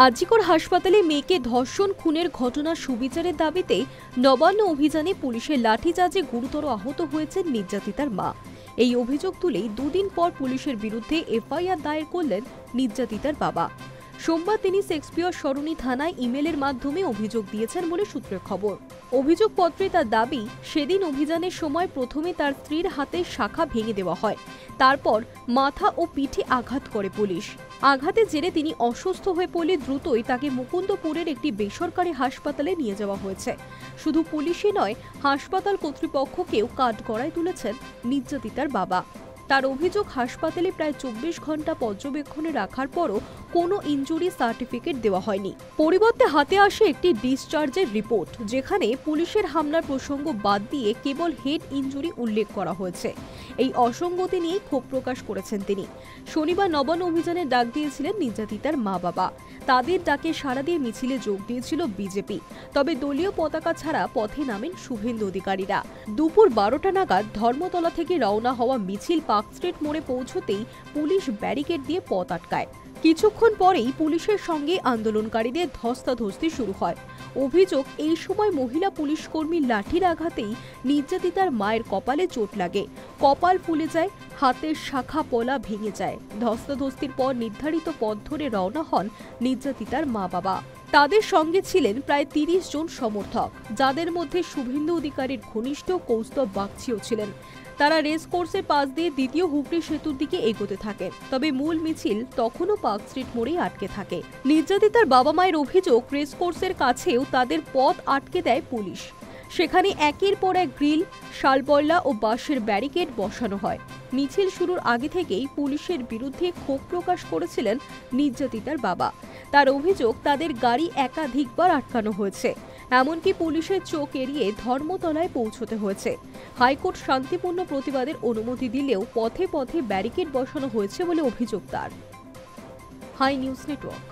আজিকর হাসপাতালে মেয়েকে ধর্ষণ খুনের ঘটনার সুবিচারের দাবিতে নবান্ন অভিযানে পুলিশের লাঠিচার্জে গুরুতর আহত হয়েছেন নির্যাতিতার মা। এই অভিযোগ তুলেই দুদিন পর পুলিশের বিরুদ্ধে এফআইআর দায়ের করলেন নির্যাতিতার বাবা। সোমবার তিনি শেক্সপিয়র সরণি থানায় ইমেলের মাধ্যমে অভিযোগ দিয়েছেন বলে সূত্রের খবর। অভিযোগপত্রে তার দাবি, সেদিন অভিযানের সময় প্রথমে তার স্ত্রীর হাতের শাখা ভেঙে দেওয়া হয়, তারপর মাথা ও পিঠে আঘাত করে পুলিশ। আঘাতের জেরে তিনি অসুস্থ হয়ে পড়লে দ্রুতই তাকে মুকুন্দপুরের একটি বেসরকারি হাসপাতালে নিয়ে যাওয়া হয়েছে। শুধু পুলিশই নয়, হাসপাতাল কর্তৃপক্ষকেও কাঠগড়ায় তুলেছেন নির্যাতিতার বাবা। তার অভিযোগ, হাসপাতালে প্রায় 24 ঘন্টা পর্যবেক্ষণে রাখার পরও কোনো ইনজুরি সার্টিফিকেট দেওয়া হয়নি। পরিবর্তে হাতে আসে একটি ডিসচার্জের রিপোর্ট, যেখানে পুলিশের হামলার প্রসঙ্গ বাদ দিয়ে কেবল হেড ইনজুরি উল্লেখ করা হয়েছে। এই অসঙ্গতি নিয়ে ক্ষোভ প্রকাশ করেছেন তিনি। শনিবার নবান্ন অভিযানে ডাক দিয়েছিলেন নির্যাতিতার মা বাবা। তাদের ডাকে সাড়া দিয়ে মিছিলে যোগ দিয়েছিল বিজেপি। তবে দলীয় পতাকা ছাড়া পথে নামেন শুভেন্দু অধিকারীরা। দুপুর 12টা নাগাদ ধর্মতলা থেকে রওনা হওয়া মিছিল পার্ক স্ট্রিট মোড়ে পৌঁছতেই পুলিশ ব্যারিকেড দিয়ে পথ আটকায়। কিছুক্ষণ পরেই পুলিশের সঙ্গে আন্দোলনকারীদের ধস্তাধস্তি শুরু হয়। অভিযোগ, এই সময় মহিলা পুলিশ কর্মীর লাঠির আঘাতেই নির্যাতিতার মায়ের কপালে চোট লাগে, কপাল ফুলে যায়, হাতের শাখা পলা ভেঙে যায়। ধস্তাধস্তির পর নির্ধারিত পথ ধরে রওনা হন নির্যাতিতার মা বাবা। তাদের সঙ্গে ছিলেন প্রায় 30 জন সমর্থক, যাদের মধ্যে শুভেন্দু অধিকারীর ঘনিষ্ঠ কৌস্তব বাগচিও ছিলেন। তারা রেস কোর্সের পাশ দিয়ে দ্বিতীয় হুগলি সেতুর দিকে এগোতে থাকে। তবে মূল মিছিল তখনও পার্ক স্ট্রিট মোড়েই আটকে থাকে। নির্যাতিতার বাবা মায়ের অভিযোগ, রেস কোর্সের কাছেও তাদের পথ আটকে দেয় পুলিশ। সেখানে একের পর এক গ্রিল, শালবল্লা ও বাঁশের ব্যারিকেড বসানো হয়। মিছিল শুরুর আগে থেকেই পুলিশের বিরুদ্ধে ক্ষোভ প্রকাশ করেছিলেন নির্যাতিতার বাবা। তার অভিযোগ, তাদের গাড়ি একাধিকবার আটকানো হয়েছে, এমনকি পুলিশের চোখ এড়িয়ে ধর্মতলায় পৌঁছতে হয়েছে। হাইকোর্ট শান্তিপূর্ণ প্রতিবাদের অনুমতি দিলেও পথে পথে ব্যারিকেড বসানো হয়েছে বলে অভিযোগ তার। Hi news network.